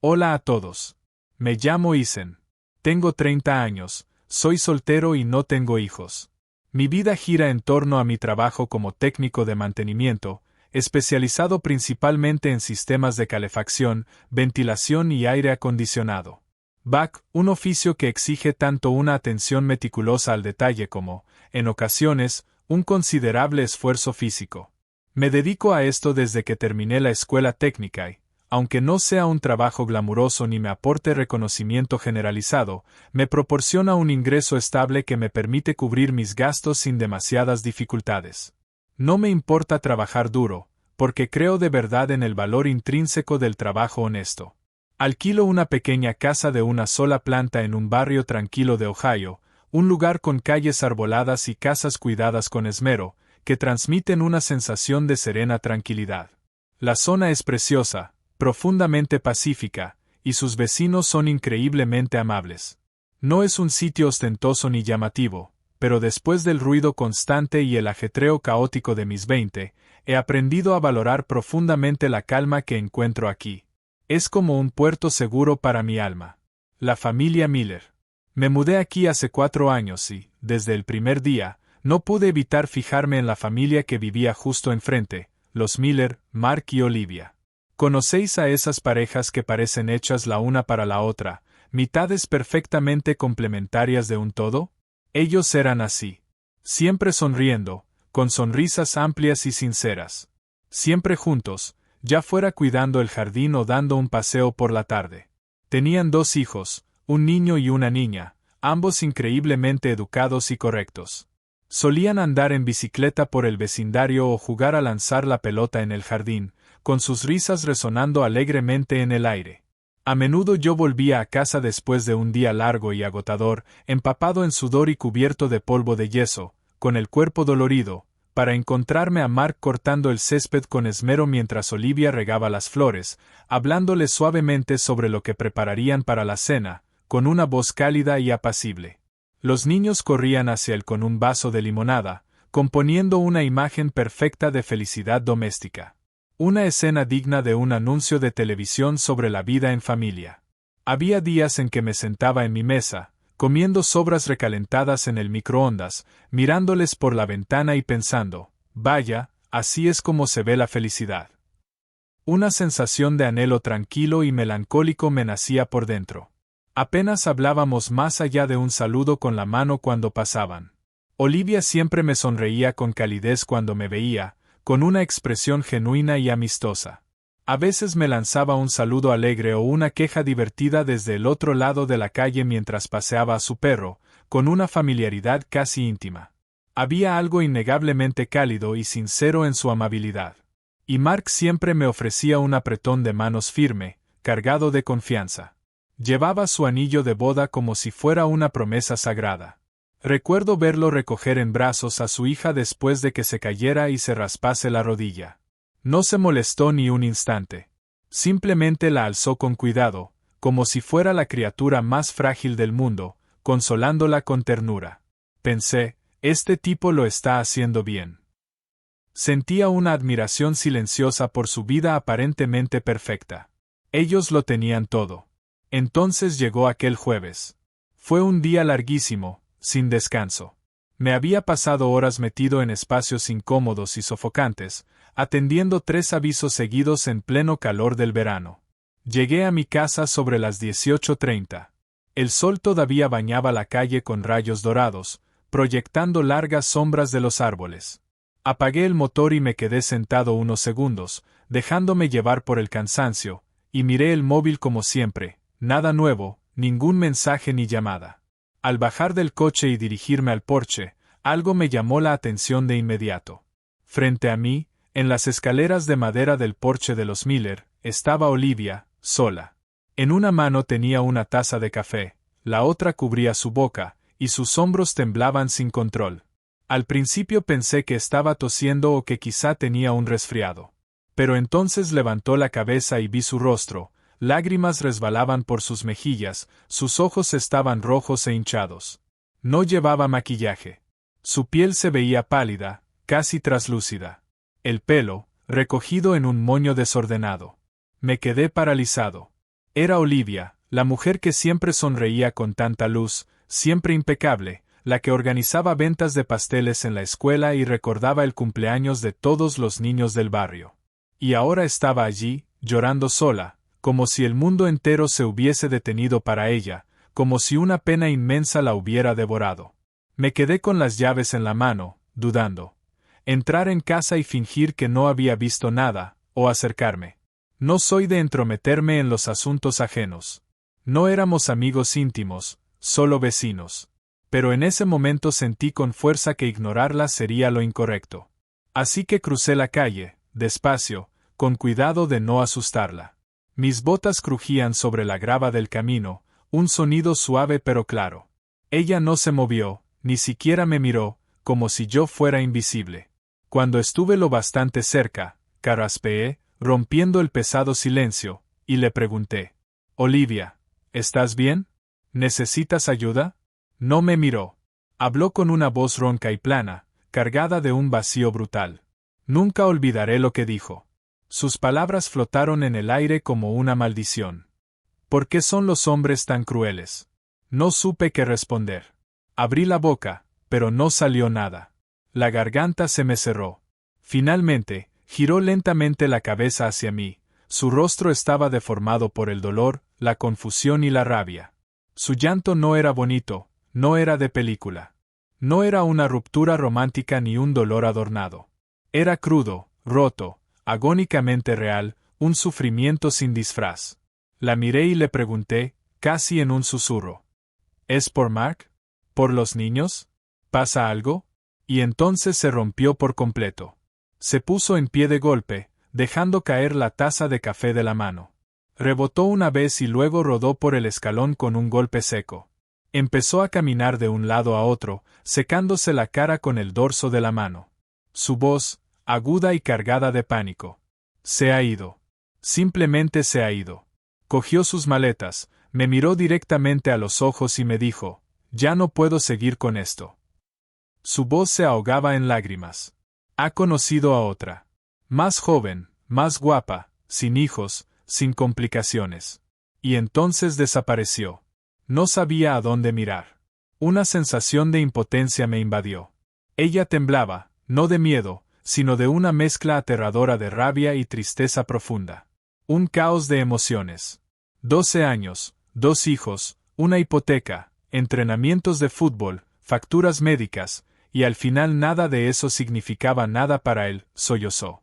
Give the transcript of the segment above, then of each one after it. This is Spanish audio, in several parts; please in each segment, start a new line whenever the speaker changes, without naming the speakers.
Hola a todos. Me llamo Isen. Tengo 30 años, soy soltero y no tengo hijos. Mi vida gira en torno a mi trabajo como técnico de mantenimiento, especializado principalmente en sistemas de calefacción, ventilación y aire acondicionado. BAC, un oficio que exige tanto una atención meticulosa al detalle como, en ocasiones, un considerable esfuerzo físico. Me dedico a esto desde que terminé la escuela técnica y, aunque no sea un trabajo glamuroso ni me aporte reconocimiento generalizado, me proporciona un ingreso estable que me permite cubrir mis gastos sin demasiadas dificultades. No me importa trabajar duro, porque creo de verdad en el valor intrínseco del trabajo honesto. Alquilo una pequeña casa de una sola planta en un barrio tranquilo de Ohio, un lugar con calles arboladas y casas cuidadas con esmero, que transmiten una sensación de serena tranquilidad. La zona es preciosa, profundamente pacífica, y sus vecinos son increíblemente amables. No es un sitio ostentoso ni llamativo, pero después del ruido constante y el ajetreo caótico de mis 20, he aprendido a valorar profundamente la calma que encuentro aquí. Es como un puerto seguro para mi alma. La familia Miller. Me mudé aquí hace 4 años y, desde el primer día, no pude evitar fijarme en la familia que vivía justo enfrente, los Miller, Mark y Olivia. ¿Conocéis a esas parejas que parecen hechas la una para la otra, mitades perfectamente complementarias de un todo? Ellos eran así. Siempre sonriendo, con sonrisas amplias y sinceras. Siempre juntos, ya fuera cuidando el jardín o dando un paseo por la tarde. Tenían 2 hijos, un niño y una niña, ambos increíblemente educados y correctos. Solían andar en bicicleta por el vecindario o jugar a lanzar la pelota en el jardín, con sus risas resonando alegremente en el aire. A menudo yo volvía a casa después de un día largo y agotador, empapado en sudor y cubierto de polvo de yeso, con el cuerpo dolorido, para encontrarme a Mark cortando el césped con esmero mientras Olivia regaba las flores, hablándole suavemente sobre lo que prepararían para la cena, con una voz cálida y apacible. Los niños corrían hacia él con un vaso de limonada, componiendo una imagen perfecta de felicidad doméstica. Una escena digna de un anuncio de televisión sobre la vida en familia. Había días en que me sentaba en mi mesa, comiendo sobras recalentadas en el microondas, mirándoles por la ventana y pensando, vaya, así es como se ve la felicidad. Una sensación de anhelo tranquilo y melancólico me nacía por dentro. Apenas hablábamos más allá de un saludo con la mano cuando pasaban. Olivia siempre me sonreía con calidez cuando me veía, con una expresión genuina y amistosa. A veces me lanzaba un saludo alegre o una queja divertida desde el otro lado de la calle mientras paseaba a su perro, con una familiaridad casi íntima. Había algo innegablemente cálido y sincero en su amabilidad. Y Mark siempre me ofrecía un apretón de manos firme, cargado de confianza. Llevaba su anillo de boda como si fuera una promesa sagrada. Recuerdo verlo recoger en brazos a su hija después de que se cayera y se raspase la rodilla. No se molestó ni un instante. Simplemente la alzó con cuidado, como si fuera la criatura más frágil del mundo, consolándola con ternura. Pensé, este tipo lo está haciendo bien. Sentía una admiración silenciosa por su vida aparentemente perfecta. Ellos lo tenían todo. Entonces llegó aquel jueves. Fue un día larguísimo, sin descanso. Me había pasado horas metido en espacios incómodos y sofocantes, atendiendo 3 avisos seguidos en pleno calor del verano. Llegué a mi casa sobre las 18:30. El sol todavía bañaba la calle con rayos dorados, proyectando largas sombras de los árboles. Apagué el motor y me quedé sentado unos segundos, dejándome llevar por el cansancio, y miré el móvil como siempre, nada nuevo, ningún mensaje ni llamada. Al bajar del coche y dirigirme al porche, algo me llamó la atención de inmediato. Frente a mí, en las escaleras de madera del porche de los Miller, estaba Olivia, sola. En una mano tenía una taza de café, la otra cubría su boca, y sus hombros temblaban sin control. Al principio pensé que estaba tosiendo o que quizá tenía un resfriado. Pero entonces levantó la cabeza y vi su rostro. Lágrimas resbalaban por sus mejillas, sus ojos estaban rojos e hinchados. No llevaba maquillaje. Su piel se veía pálida, casi traslúcida. El pelo, recogido en un moño desordenado. Me quedé paralizado. Era Olivia, la mujer que siempre sonreía con tanta luz, siempre impecable, la que organizaba ventas de pasteles en la escuela y recordaba el cumpleaños de todos los niños del barrio. Y ahora estaba allí, llorando sola, como si el mundo entero se hubiese detenido para ella, como si una pena inmensa la hubiera devorado. Me quedé con las llaves en la mano, dudando. Entrar en casa y fingir que no había visto nada, o acercarme. No soy de entrometerme en los asuntos ajenos. No éramos amigos íntimos, solo vecinos. Pero en ese momento sentí con fuerza que ignorarla sería lo incorrecto. Así que crucé la calle, despacio, con cuidado de no asustarla. Mis botas crujían sobre la grava del camino, un sonido suave pero claro. Ella no se movió, ni siquiera me miró, como si yo fuera invisible. Cuando estuve lo bastante cerca, carraspeé, rompiendo el pesado silencio, y le pregunté: «Olivia, ¿estás bien? ¿Necesitas ayuda?» No me miró. Habló con una voz ronca y plana, cargada de un vacío brutal. Nunca olvidaré lo que dijo. Sus palabras flotaron en el aire como una maldición. ¿Por qué son los hombres tan crueles? No supe qué responder. Abrí la boca, pero no salió nada. La garganta se me cerró. Finalmente, giró lentamente la cabeza hacia mí. Su rostro estaba deformado por el dolor, la confusión y la rabia. Su llanto no era bonito, no era de película. No era una ruptura romántica ni un dolor adornado. Era crudo, roto, agónicamente real, un sufrimiento sin disfraz. La miré y le pregunté, casi en un susurro: ¿Es por Mark? ¿Por los niños? ¿Pasa algo? Y entonces se rompió por completo. Se puso en pie de golpe, dejando caer la taza de café de la mano. Rebotó una vez y luego rodó por el escalón con un golpe seco. Empezó a caminar de un lado a otro, secándose la cara con el dorso de la mano. Su voz, aguda y cargada de pánico. Se ha ido. Simplemente se ha ido. Cogió sus maletas, me miró directamente a los ojos y me dijo: «Ya no puedo seguir con esto». Su voz se ahogaba en lágrimas. Ha conocido a otra. Más joven, más guapa, sin hijos, sin complicaciones. Y entonces desapareció. No sabía a dónde mirar. Una sensación de impotencia me invadió. Ella temblaba, no de miedo, sino de una mezcla aterradora de rabia y tristeza profunda. Un caos de emociones. 12 años, 2 hijos, una hipoteca, entrenamientos de fútbol, facturas médicas, y al final nada de eso significaba nada para él, sollozó.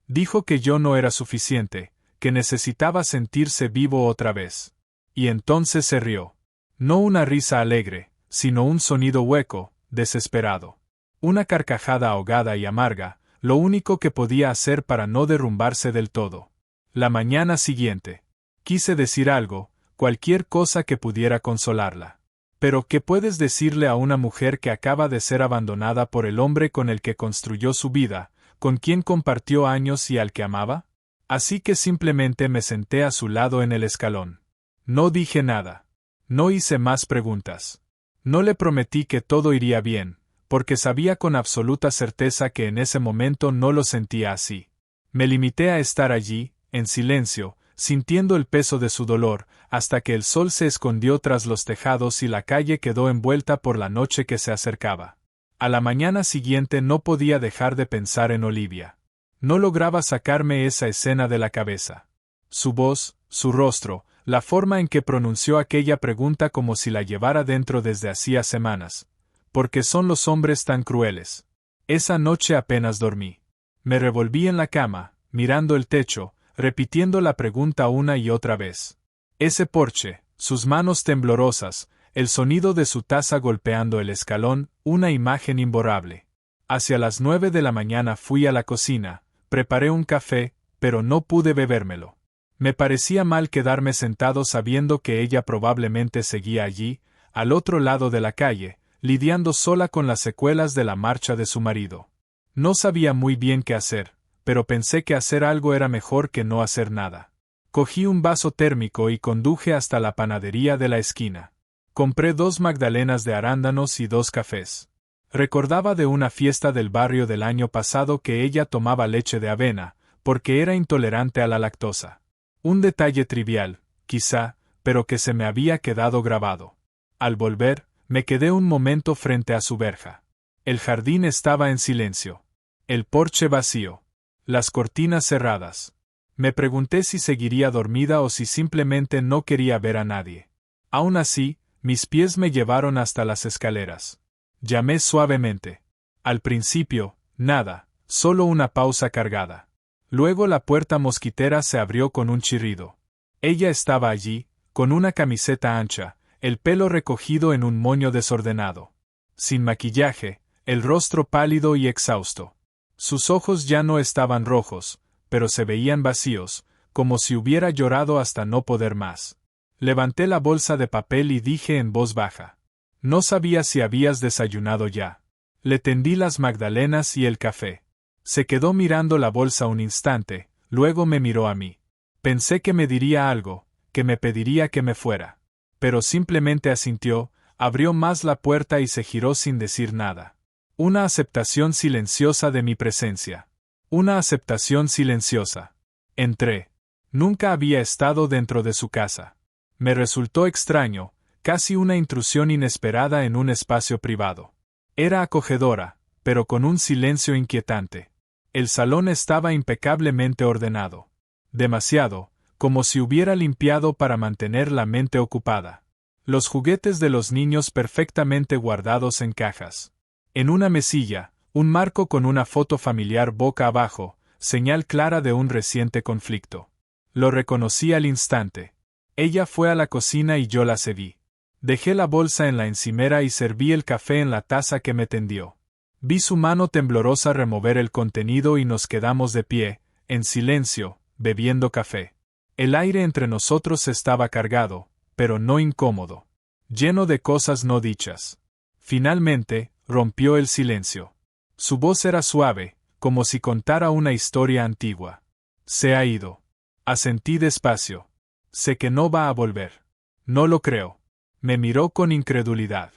Dijo que yo no era suficiente, que necesitaba sentirse vivo otra vez. Y entonces se rió. No una risa alegre, sino un sonido hueco, desesperado. Una carcajada ahogada y amarga, lo único que podía hacer para no derrumbarse del todo. La mañana siguiente. Quise decir algo, cualquier cosa que pudiera consolarla. Pero ¿qué puedes decirle a una mujer que acaba de ser abandonada por el hombre con el que construyó su vida, con quien compartió años y al que amaba? Así que simplemente me senté a su lado en el escalón. No dije nada. No hice más preguntas. No le prometí que todo iría bien, porque sabía con absoluta certeza que en ese momento no lo sentía así. Me limité a estar allí, en silencio, sintiendo el peso de su dolor, hasta que el sol se escondió tras los tejados y la calle quedó envuelta por la noche que se acercaba. A la mañana siguiente no podía dejar de pensar en Olivia. No lograba sacarme esa escena de la cabeza. Su voz, su rostro, la forma en que pronunció aquella pregunta como si la llevara dentro desde hacía semanas. ¿Por qué son los hombres tan crueles? Esa noche apenas dormí. Me revolví en la cama, mirando el techo, repitiendo la pregunta una y otra vez. Ese porche, sus manos temblorosas, el sonido de su taza golpeando el escalón, una imagen imborrable. Hacia las 9 de la mañana fui a la cocina, preparé un café, pero no pude bebérmelo. Me parecía mal quedarme sentado sabiendo que ella probablemente seguía allí, al otro lado de la calle, lidiando sola con las secuelas de la marcha de su marido. No sabía muy bien qué hacer, pero pensé que hacer algo era mejor que no hacer nada. Cogí un vaso térmico y conduje hasta la panadería de la esquina. Compré 2 magdalenas de arándanos y 2 cafés. Recordaba de una fiesta del barrio del año pasado que ella tomaba leche de avena, porque era intolerante a la lactosa. Un detalle trivial, quizá, pero que se me había quedado grabado. Al volver, me quedé un momento frente a su verja. El jardín estaba en silencio. El porche vacío. Las cortinas cerradas. Me pregunté si seguiría dormida o si simplemente no quería ver a nadie. Aún así, mis pies me llevaron hasta las escaleras. Llamé suavemente. Al principio, nada, solo una pausa cargada. Luego la puerta mosquitera se abrió con un chirrido. Ella estaba allí, con una camiseta ancha, el pelo recogido en un moño desordenado. Sin maquillaje, el rostro pálido y exhausto. Sus ojos ya no estaban rojos, pero se veían vacíos, como si hubiera llorado hasta no poder más. Levanté la bolsa de papel y dije en voz baja. No sabía si habías desayunado ya. Le tendí las magdalenas y el café. Se quedó mirando la bolsa un instante, luego me miró a mí. Pensé que me diría algo, que me pediría que me fuera. Pero simplemente asintió, abrió más la puerta y se giró sin decir nada. Una aceptación silenciosa de mi presencia. Una aceptación silenciosa. Entré. Nunca había estado dentro de su casa. Me resultó extraño, casi una intrusión inesperada en un espacio privado. Era acogedora, pero con un silencio inquietante. El salón estaba impecablemente ordenado. Demasiado, como si hubiera limpiado para mantener la mente ocupada. Los juguetes de los niños perfectamente guardados en cajas. En una mesilla, un marco con una foto familiar boca abajo, señal clara de un reciente conflicto. Lo reconocí al instante. Ella fue a la cocina y yo la seguí. Dejé la bolsa en la encimera y serví el café en la taza que me tendió. Vi su mano temblorosa remover el contenido y nos quedamos de pie, en silencio, bebiendo café. El aire entre nosotros estaba cargado, pero no incómodo. Lleno de cosas no dichas. Finalmente, rompió el silencio. Su voz era suave, como si contara una historia antigua. Se ha ido. Asentí despacio. Sé que no va a volver. No lo creo. Me miró con incredulidad.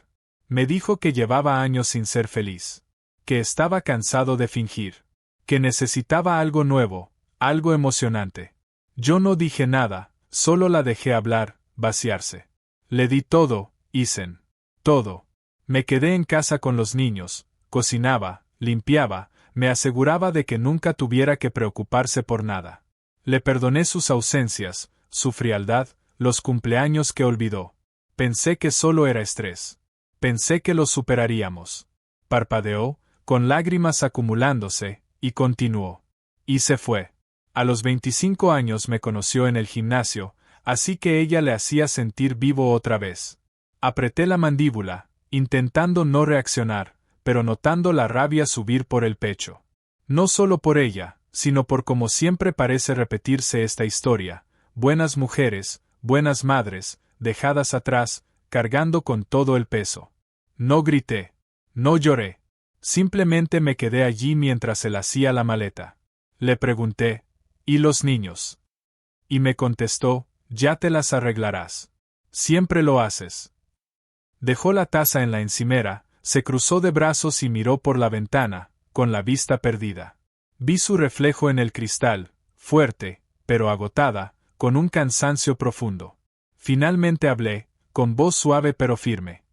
Me dijo que llevaba años sin ser feliz. Que estaba cansado de fingir. Que necesitaba algo nuevo, algo emocionante. Yo no dije nada, solo la dejé hablar, vaciarse. Le di todo, Isen. Todo. Me quedé en casa con los niños, cocinaba, limpiaba, me aseguraba de que nunca tuviera que preocuparse por nada. Le perdoné sus ausencias, su frialdad, los cumpleaños que olvidó. Pensé que solo era estrés. Pensé que lo superaríamos. Parpadeó, con lágrimas acumulándose, y continuó. Y se fue. A los 25 años me conoció en el gimnasio, así que ella le hacía sentir vivo otra vez. Apreté la mandíbula, intentando no reaccionar, pero notando la rabia subir por el pecho. No solo por ella, sino por cómo siempre parece repetirse esta historia. Buenas mujeres, buenas madres, dejadas atrás, cargando con todo el peso. No grité. No lloré. Simplemente me quedé allí mientras él hacía la maleta. Le pregunté, ¿y los niños? Y me contestó, ya te las arreglarás. Siempre lo haces. Dejó la taza en la encimera, se cruzó de brazos y miró por la ventana, con la vista perdida. Vi su reflejo en el cristal, fuerte, pero agotada, con un cansancio profundo. Finalmente hablé, con voz suave pero firme.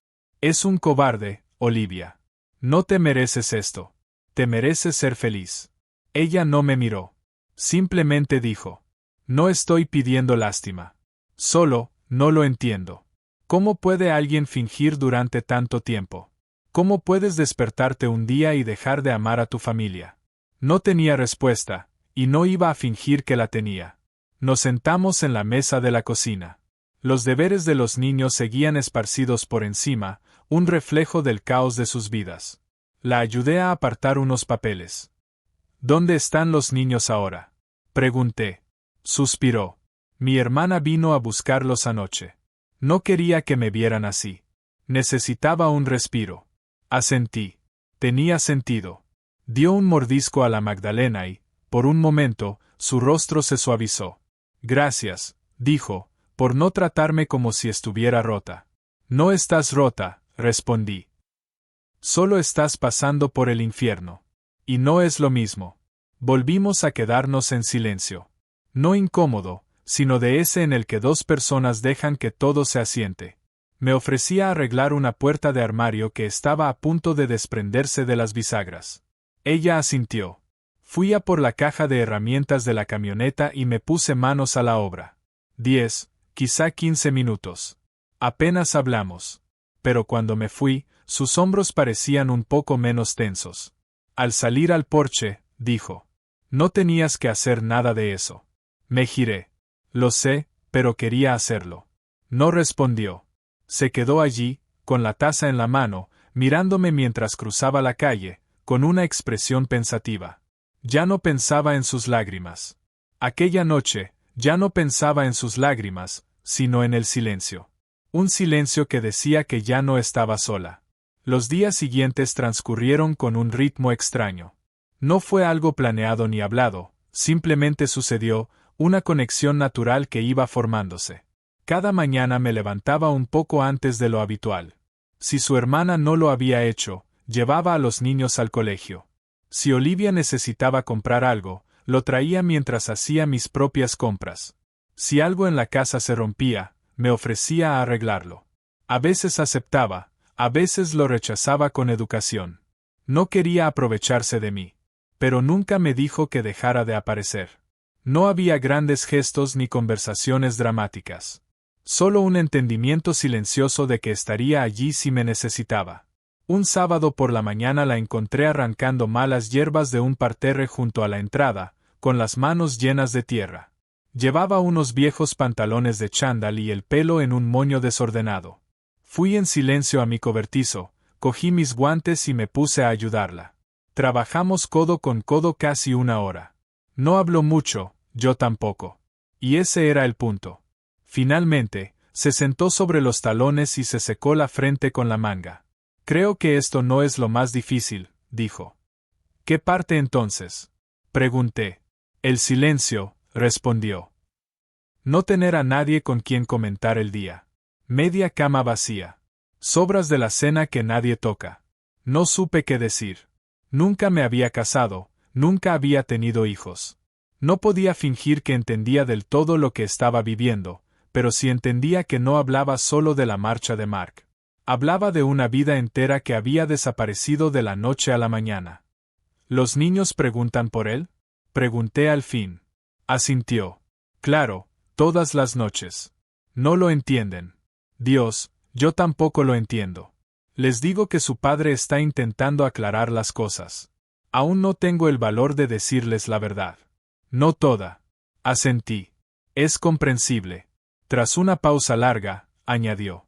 Es un cobarde, Olivia. No te mereces esto. Te mereces ser feliz. Ella no me miró. Simplemente dijo. No estoy pidiendo lástima. Solo, no lo entiendo. ¿Cómo puede alguien fingir durante tanto tiempo? ¿Cómo puedes despertarte un día y dejar de amar a tu familia? No tenía respuesta, y no iba a fingir que la tenía. Nos sentamos en la mesa de la cocina. Los deberes de los niños seguían esparcidos por encima, un reflejo del caos de sus vidas. La ayudé a apartar unos papeles. ¿Dónde están los niños ahora? Pregunté. Suspiró. Mi hermana vino a buscarlos anoche. No quería que me vieran así. Necesitaba un respiro. Asentí. Tenía sentido. Dio un mordisco a la magdalena y, por un momento, su rostro se suavizó. Gracias, dijo, por no tratarme como si estuviera rota. No estás rota, respondí. Solo estás pasando por el infierno. Y no es lo mismo. Volvimos a quedarnos en silencio. No incómodo, sino de ese en el que dos personas dejan que todo se asiente. Me ofrecía arreglar una puerta de armario que estaba a punto de desprenderse de las bisagras. Ella asintió. Fui a por la caja de herramientas de la camioneta y me puse manos a la obra. 10, quizá 15 minutos. Apenas hablamos. Pero cuando me fui, sus hombros parecían un poco menos tensos. Al salir al porche, dijo: «No tenías que hacer nada de eso». Me giré. «Lo sé, pero quería hacerlo». No respondió. Se quedó allí, con la taza en la mano, mirándome mientras cruzaba la calle, con una expresión pensativa. Ya no pensaba en sus lágrimas. Aquella noche, ya no pensaba en sus lágrimas, sino en el silencio. Un silencio que decía que ya no estaba sola. Los días siguientes transcurrieron con un ritmo extraño. No fue algo planeado ni hablado, simplemente sucedió, una conexión natural que iba formándose. Cada mañana me levantaba un poco antes de lo habitual. Si su hermana no lo había hecho, llevaba a los niños al colegio. Si Olivia necesitaba comprar algo, lo traía mientras hacía mis propias compras. Si algo en la casa se rompía, me ofrecía a arreglarlo. A veces aceptaba, a veces lo rechazaba con educación. No quería aprovecharse de mí. Pero nunca me dijo que dejara de aparecer. No había grandes gestos ni conversaciones dramáticas. Solo un entendimiento silencioso de que estaría allí si me necesitaba. Un sábado por la mañana la encontré arrancando malas hierbas de un parterre junto a la entrada, con las manos llenas de tierra. Llevaba unos viejos pantalones de chándal y el pelo en un moño desordenado. Fui en silencio a mi cobertizo, cogí mis guantes y me puse a ayudarla. Trabajamos codo con codo casi una hora. No habló mucho, yo tampoco. Y ese era el punto. Finalmente, se sentó sobre los talones y se secó la frente con la manga. «Creo que esto no es lo más difícil», dijo. «¿Qué parte entonces?», pregunté. «El silencio», respondió. No tener a nadie con quien comentar el día. Media cama vacía. Sobras de la cena que nadie toca. No supe qué decir. Nunca me había casado, nunca había tenido hijos. No podía fingir que entendía del todo lo que estaba viviendo, pero sí entendía que no hablaba solo de la marcha de Mark. Hablaba de una vida entera que había desaparecido de la noche a la mañana. ¿Los niños preguntan por él?, pregunté al fin. Asintió. Claro, todas las noches. No lo entienden. Dios, yo tampoco lo entiendo. Les digo que su padre está intentando aclarar las cosas. Aún no tengo el valor de decirles la verdad. No toda. Asentí. Es comprensible. Tras una pausa larga, añadió.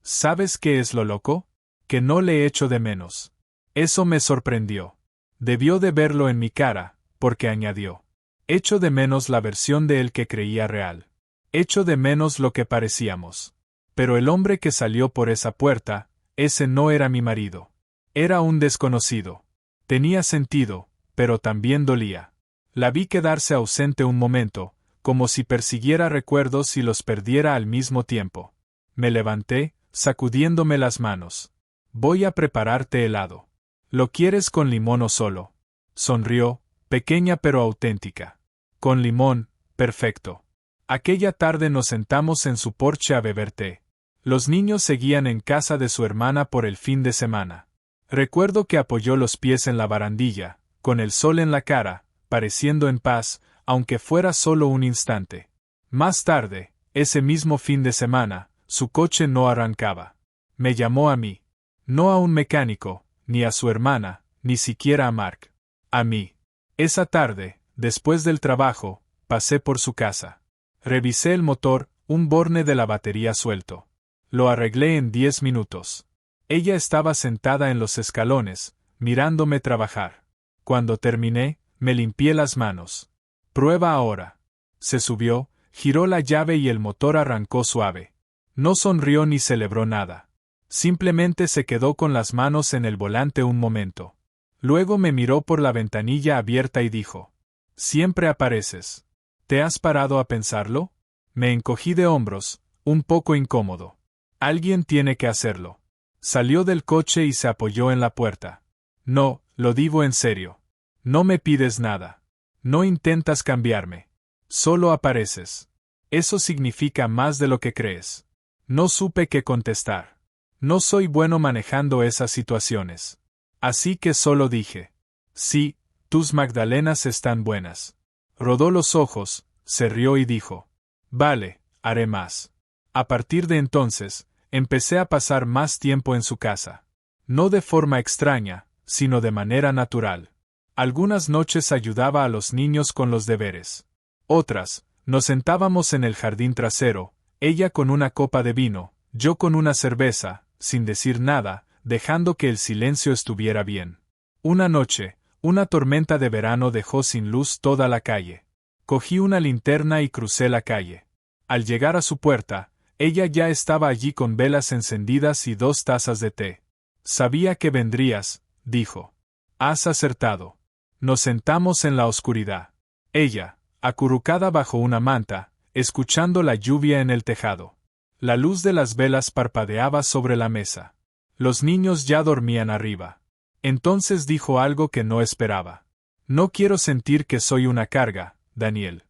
¿Sabes qué es lo loco? Que no le echo de menos. Eso me sorprendió. Debió de verlo en mi cara, porque añadió. Echo de menos la versión de él que creía real. Echo de menos lo que parecíamos. Pero el hombre que salió por esa puerta, ese no era mi marido. Era un desconocido. Tenía sentido, pero también dolía. La vi quedarse ausente un momento, como si persiguiera recuerdos y los perdiera al mismo tiempo. Me levanté, sacudiéndome las manos. Voy a prepararte helado. ¿Lo quieres con limón o solo? Sonrió, pequeña pero auténtica. Con limón, perfecto. Aquella tarde nos sentamos en su porche a beber té. Los niños seguían en casa de su hermana por el fin de semana. Recuerdo que apoyó los pies en la barandilla, con el sol en la cara, pareciendo en paz, aunque fuera solo un instante. Más tarde, ese mismo fin de semana, su coche no arrancaba. Me llamó a mí. No a un mecánico, ni a su hermana, ni siquiera a Mark. A mí. Esa tarde, después del trabajo, pasé por su casa. Revisé el motor, un borne de la batería suelto. Lo arreglé en 10 minutos. Ella estaba sentada en los escalones, mirándome trabajar. Cuando terminé, me limpié las manos. Prueba ahora. Se subió, giró la llave y el motor arrancó suave. No sonrió ni celebró nada. Simplemente se quedó con las manos en el volante un momento. Luego me miró por la ventanilla abierta y dijo: «Siempre apareces. ¿Te has parado a pensarlo?». Me encogí de hombros, un poco incómodo. Alguien tiene que hacerlo. Salió del coche y se apoyó en la puerta. No, lo digo en serio. No me pides nada. No intentas cambiarme. Solo apareces. Eso significa más de lo que crees. No supe qué contestar. No soy bueno manejando esas situaciones. Así que solo dije: sí, tus magdalenas están buenas. Rodó los ojos, se rió y dijo: vale, haré más. A partir de entonces, empecé a pasar más tiempo en su casa. No de forma extraña, sino de manera natural. Algunas noches ayudaba a los niños con los deberes. Otras, nos sentábamos en el jardín trasero, ella con una copa de vino, yo con una cerveza, sin decir nada, dejando que el silencio estuviera bien. Una noche, una tormenta de verano dejó sin luz toda la calle. Cogí una linterna y crucé la calle. Al llegar a su puerta, ella ya estaba allí con velas encendidas y 2 tazas de té. Sabía que vendrías, dijo. Has acertado. Nos sentamos en la oscuridad. Ella, acurrucada bajo una manta, escuchando la lluvia en el tejado. La luz de las velas parpadeaba sobre la mesa. Los niños ya dormían arriba. Entonces dijo algo que no esperaba. No quiero sentir que soy una carga, Daniel.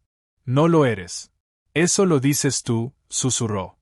No lo eres. Eso lo dices tú, susurró.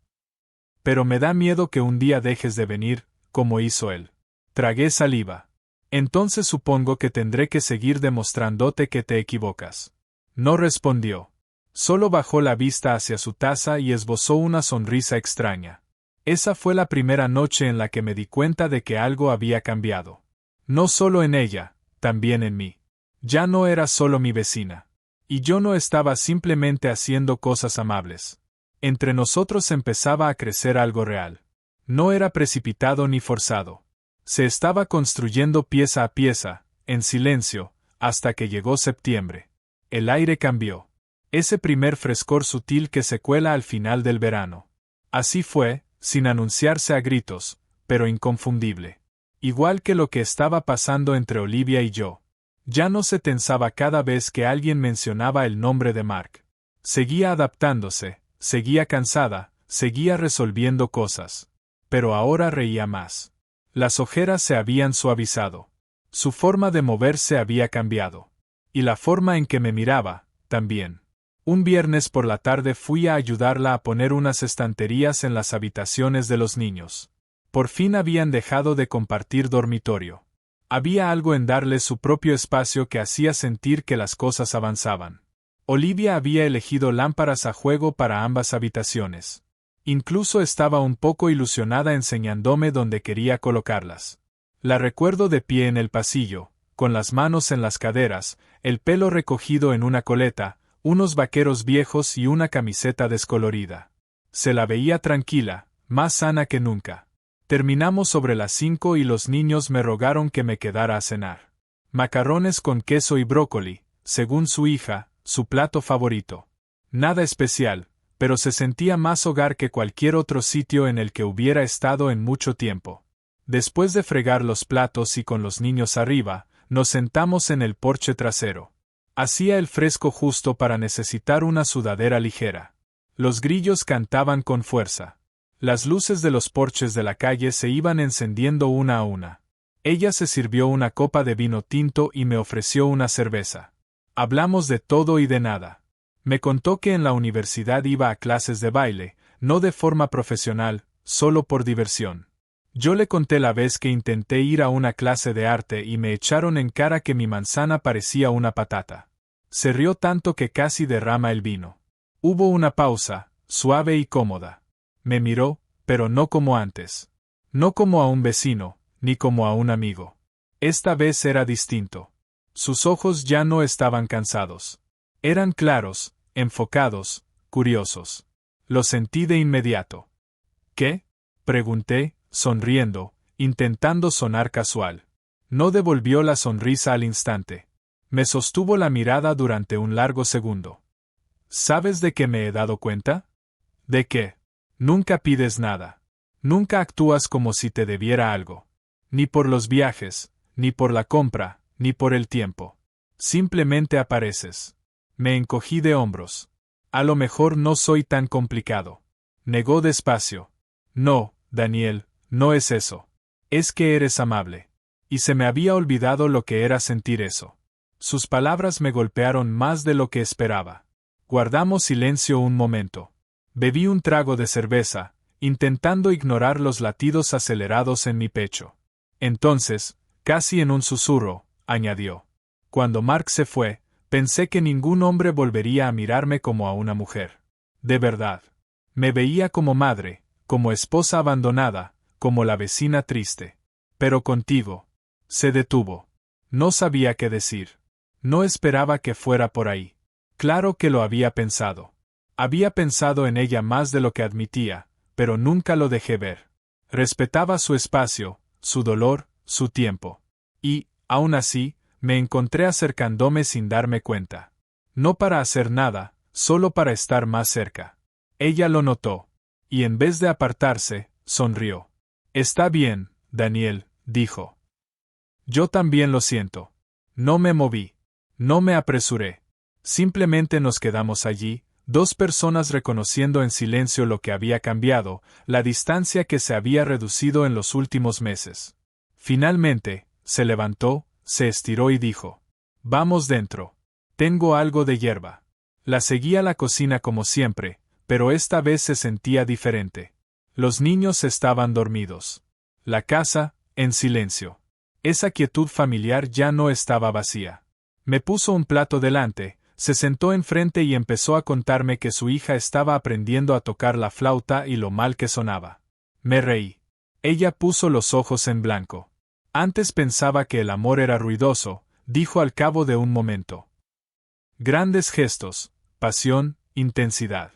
Pero me da miedo que un día dejes de venir, como hizo él. Tragué saliva. Entonces supongo que tendré que seguir demostrándote que te equivocas. No respondió. Solo bajó la vista hacia su taza y esbozó una sonrisa extraña. Esa fue la primera noche en la que me di cuenta de que algo había cambiado. No solo en ella, también en mí. Ya no era solo mi vecina. Y yo no estaba simplemente haciendo cosas amables. Entre nosotros empezaba a crecer algo real. No era precipitado ni forzado. Se estaba construyendo pieza a pieza, en silencio, hasta que llegó septiembre. El aire cambió. Ese primer frescor sutil que se cuela al final del verano. Así fue, sin anunciarse a gritos, pero inconfundible. Igual que lo que estaba pasando entre Olivia y yo. Ya no se tensaba cada vez que alguien mencionaba el nombre de Mark. Seguía adaptándose, seguía cansada, seguía resolviendo cosas. Pero ahora reía más. Las ojeras se habían suavizado. Su forma de moverse había cambiado. Y la forma en que me miraba, también. Un viernes por la tarde fui a ayudarla a poner unas estanterías en las habitaciones de los niños. Por fin habían dejado de compartir dormitorio. Había algo en darles su propio espacio que hacía sentir que las cosas avanzaban. Olivia había elegido lámparas a juego para ambas habitaciones. Incluso estaba un poco ilusionada enseñándome dónde quería colocarlas. La recuerdo de pie en el pasillo, con las manos en las caderas, el pelo recogido en una coleta, unos vaqueros viejos y una camiseta descolorida. Se la veía tranquila, más sana que nunca. Terminamos sobre las 5 y los niños me rogaron que me quedara a cenar. Macarrones con queso y brócoli, según su hija, su plato favorito. Nada especial, pero se sentía más hogar que cualquier otro sitio en el que hubiera estado en mucho tiempo. Después de fregar los platos y con los niños arriba, nos sentamos en el porche trasero. Hacía el fresco justo para necesitar una sudadera ligera. Los grillos cantaban con fuerza. Las luces de los porches de la calle se iban encendiendo una a una. Ella se sirvió una copa de vino tinto y me ofreció una cerveza. Hablamos de todo y de nada. Me contó que en la universidad iba a clases de baile, no de forma profesional, solo por diversión. Yo le conté la vez que intenté ir a una clase de arte y me echaron en cara que mi manzana parecía una patata. Se rió tanto que casi derrama el vino. Hubo una pausa, suave y cómoda. Me miró, pero no como antes. No como a un vecino, ni como a un amigo. Esta vez era distinto. Sus ojos ya no estaban cansados. Eran claros, enfocados, curiosos. Lo sentí de inmediato. ¿Qué? Pregunté, sonriendo, intentando sonar casual. No devolvió la sonrisa al instante. Me sostuvo la mirada durante un largo segundo. ¿Sabes de qué me he dado cuenta? ¿De qué? Nunca pides nada. Nunca actúas como si te debiera algo. Ni por los viajes, ni por la compra, ni por el tiempo. Simplemente apareces. Me encogí de hombros. A lo mejor no soy tan complicado. Negó despacio. No, Daniel, no es eso. Es que eres amable. Y se me había olvidado lo que era sentir eso. Sus palabras me golpearon más de lo que esperaba. Guardamos silencio un momento. Bebí un trago de cerveza, intentando ignorar los latidos acelerados en mi pecho. Entonces, casi en un susurro, añadió: cuando Mark se fue, pensé que ningún hombre volvería a mirarme como a una mujer. De verdad. Me veía como madre, como esposa abandonada, como la vecina triste. Pero contigo. Se detuvo. No sabía qué decir. No esperaba que fuera por ahí. Claro que lo había pensado. Había pensado en ella más de lo que admitía, pero nunca lo dejé ver. Respetaba su espacio, su dolor, su tiempo. Y, aún así, me encontré acercándome sin darme cuenta. No para hacer nada, solo para estar más cerca. Ella lo notó. Y en vez de apartarse, sonrió. Está bien, Daniel, dijo. Yo también lo siento. No me moví. No me apresuré. Simplemente nos quedamos allí, dos personas reconociendo en silencio lo que había cambiado, la distancia que se había reducido en los últimos meses. Finalmente, se levantó, se estiró y dijo: vamos dentro. Tengo algo de hierba. La seguí a la cocina como siempre, pero esta vez se sentía diferente. Los niños estaban dormidos. La casa, en silencio. Esa quietud familiar ya no estaba vacía. Me puso un plato delante, se sentó enfrente y empezó a contarme que su hija estaba aprendiendo a tocar la flauta y lo mal que sonaba. Me reí. Ella puso los ojos en blanco. Antes pensaba que el amor era ruidoso, dijo al cabo de un momento. Grandes gestos, pasión, intensidad.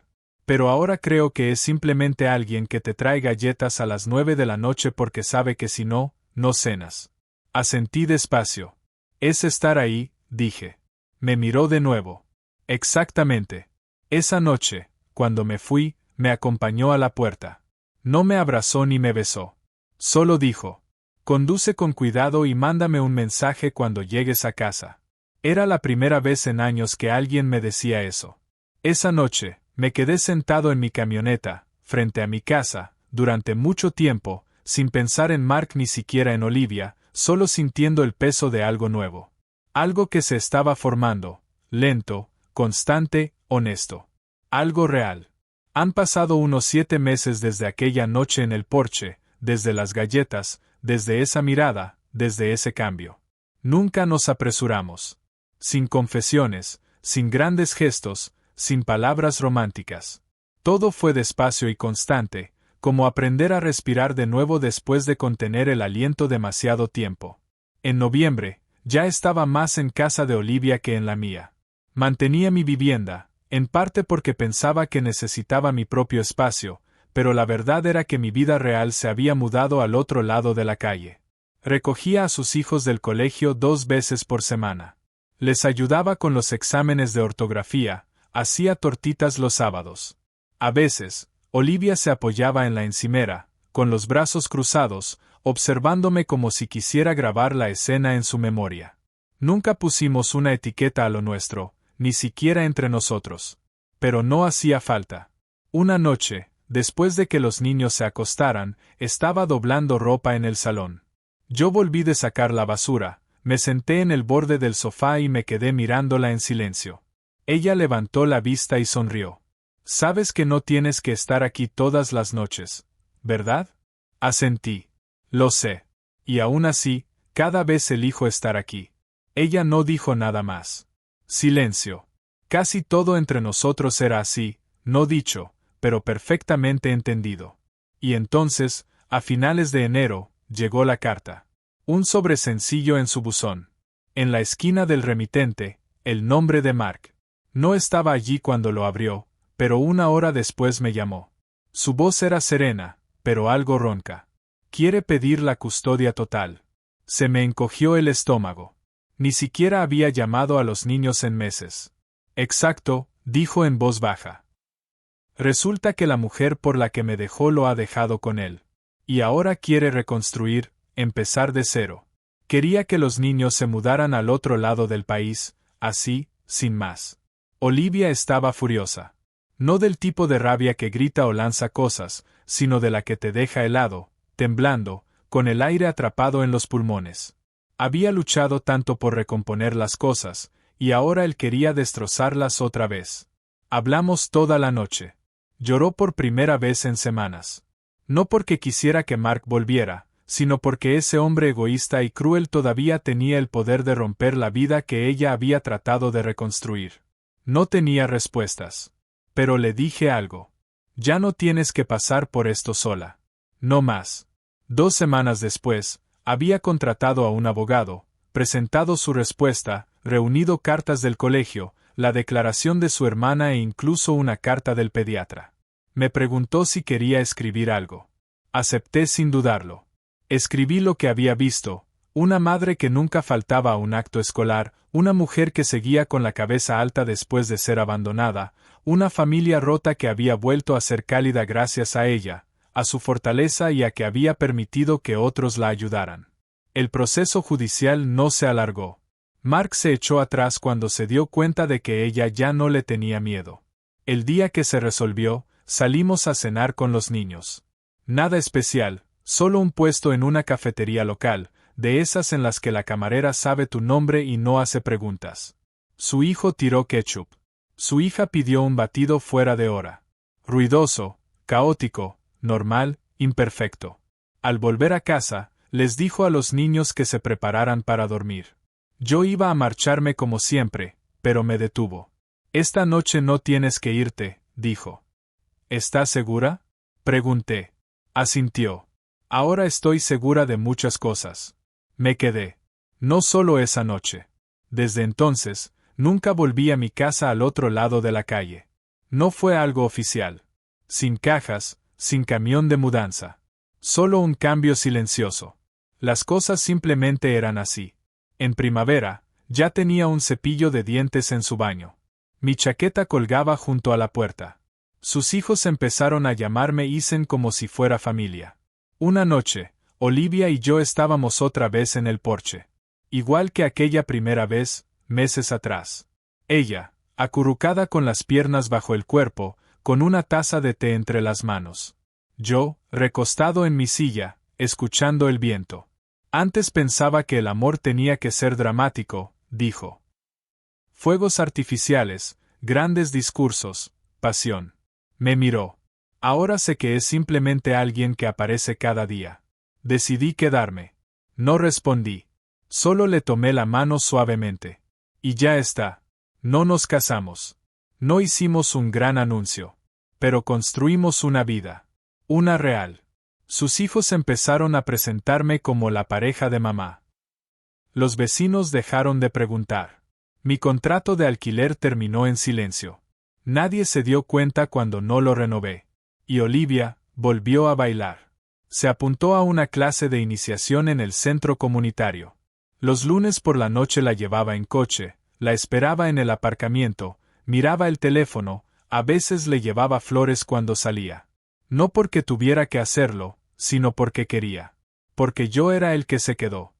Pero ahora creo que es simplemente alguien que te trae galletas a las 9 de la noche porque sabe que si no, no cenas. Asentí despacio. Es estar ahí, dije. Me miró de nuevo. Exactamente. Esa noche, cuando me fui, me acompañó a la puerta. No me abrazó ni me besó. Solo dijo: conduce con cuidado y mándame un mensaje cuando llegues a casa. Era la primera vez en años que alguien me decía eso. Esa noche, me quedé sentado en mi camioneta, frente a mi casa, durante mucho tiempo, sin pensar en Mark ni siquiera en Olivia, solo sintiendo el peso de algo nuevo. Algo que se estaba formando, lento, constante, honesto. Algo real. Han pasado unos 7 meses desde aquella noche en el porche, desde las galletas, desde esa mirada, desde ese cambio. Nunca nos apresuramos. Sin confesiones, sin grandes gestos, sin palabras románticas. Todo fue despacio y constante, como aprender a respirar de nuevo después de contener el aliento demasiado tiempo. En noviembre, ya estaba más en casa de Olivia que en la mía. Mantenía mi vivienda, en parte porque pensaba que necesitaba mi propio espacio, pero la verdad era que mi vida real se había mudado al otro lado de la calle. Recogía a sus hijos del colegio 2 veces por semana. Les ayudaba con los exámenes de ortografía, hacía tortitas los sábados. A veces, Olivia se apoyaba en la encimera, con los brazos cruzados, observándome como si quisiera grabar la escena en su memoria. Nunca pusimos una etiqueta a lo nuestro, ni siquiera entre nosotros. Pero no hacía falta. Una noche, después de que los niños se acostaran, estaba doblando ropa en el salón. Yo volví de sacar la basura, me senté en el borde del sofá y me quedé mirándola en silencio. Ella levantó la vista y sonrió. Sabes que no tienes que estar aquí todas las noches, ¿verdad? Asentí. Lo sé. Y aún así, cada vez elijo estar aquí. Ella no dijo nada más. Silencio. Casi todo entre nosotros era así, no dicho, pero perfectamente entendido. Y entonces, a finales de enero, llegó la carta. Un sobre sencillo en su buzón. En la esquina del remitente, el nombre de Mark. No estaba allí cuando lo abrió, pero 1 hora después me llamó. Su voz era serena, pero algo ronca. Quiere pedir la custodia total. Se me encogió el estómago. Ni siquiera había llamado a los niños en meses. Exacto, dijo en voz baja. Resulta que la mujer por la que me dejó lo ha dejado con él. Y ahora quiere reconstruir, empezar de cero. Quería que los niños se mudaran al otro lado del país, así, sin más. Olivia estaba furiosa. No del tipo de rabia que grita o lanza cosas, sino de la que te deja helado, temblando, con el aire atrapado en los pulmones. Había luchado tanto por recomponer las cosas, y ahora él quería destrozarlas otra vez. Hablamos toda la noche. Lloró por primera vez en semanas. No porque quisiera que Mark volviera, sino porque ese hombre egoísta y cruel todavía tenía el poder de romper la vida que ella había tratado de reconstruir. No tenía respuestas. Pero le dije algo. Ya no tienes que pasar por esto sola. No más. 2 semanas después, había contratado a un abogado, presentado su respuesta, reunido cartas del colegio, la declaración de su hermana e incluso una carta del pediatra. Me preguntó si quería escribir algo. Acepté sin dudarlo. Escribí lo que había visto: una madre que nunca faltaba a un acto escolar, una mujer que seguía con la cabeza alta después de ser abandonada, una familia rota que había vuelto a ser cálida gracias a ella, a su fortaleza y a que había permitido que otros la ayudaran. El proceso judicial no se alargó. Mark se echó atrás cuando se dio cuenta de que ella ya no le tenía miedo. El día que se resolvió, salimos a cenar con los niños. Nada especial, solo un puesto en una cafetería local, de esas en las que la camarera sabe tu nombre y no hace preguntas. Su hijo tiró ketchup. Su hija pidió un batido fuera de hora. Ruidoso, caótico, normal, imperfecto. Al volver a casa, les dijo a los niños que se prepararan para dormir. Yo iba a marcharme como siempre, pero me detuvo. Esta noche no tienes que irte, dijo. ¿Estás segura? Pregunté. Asintió. Ahora estoy segura de muchas cosas. Me quedé. No solo esa noche. Desde entonces, nunca volví a mi casa al otro lado de la calle. No fue algo oficial. Sin cajas, sin camión de mudanza. Solo un cambio silencioso. Las cosas simplemente eran así. En primavera, ya tenía un cepillo de dientes en su baño. Mi chaqueta colgaba junto a la puerta. Sus hijos empezaron a llamarme Isen como si fuera familia. Una noche, Olivia y yo estábamos otra vez en el porche. Igual que aquella primera vez, meses atrás. Ella, acurrucada con las piernas bajo el cuerpo, con una taza de té entre las manos. Yo, recostado en mi silla, escuchando el viento. Antes pensaba que el amor tenía que ser dramático, dijo. Fuegos artificiales, grandes discursos, pasión. Me miró. Ahora sé que es simplemente alguien que aparece cada día. Decidí quedarme. No respondí. Solo le tomé la mano suavemente. Y ya está. No nos casamos. No hicimos un gran anuncio. Pero construimos una vida. Una real. Sus hijos empezaron a presentarme como la pareja de mamá. Los vecinos dejaron de preguntar. Mi contrato de alquiler terminó en silencio. Nadie se dio cuenta cuando no lo renové. Y Olivia volvió a bailar. Se apuntó a una clase de iniciación en el centro comunitario. Los lunes por la noche la llevaba en coche, la esperaba en el aparcamiento, miraba el teléfono, a veces le llevaba flores cuando salía. No porque tuviera que hacerlo, sino porque quería. Porque yo era el que se quedó.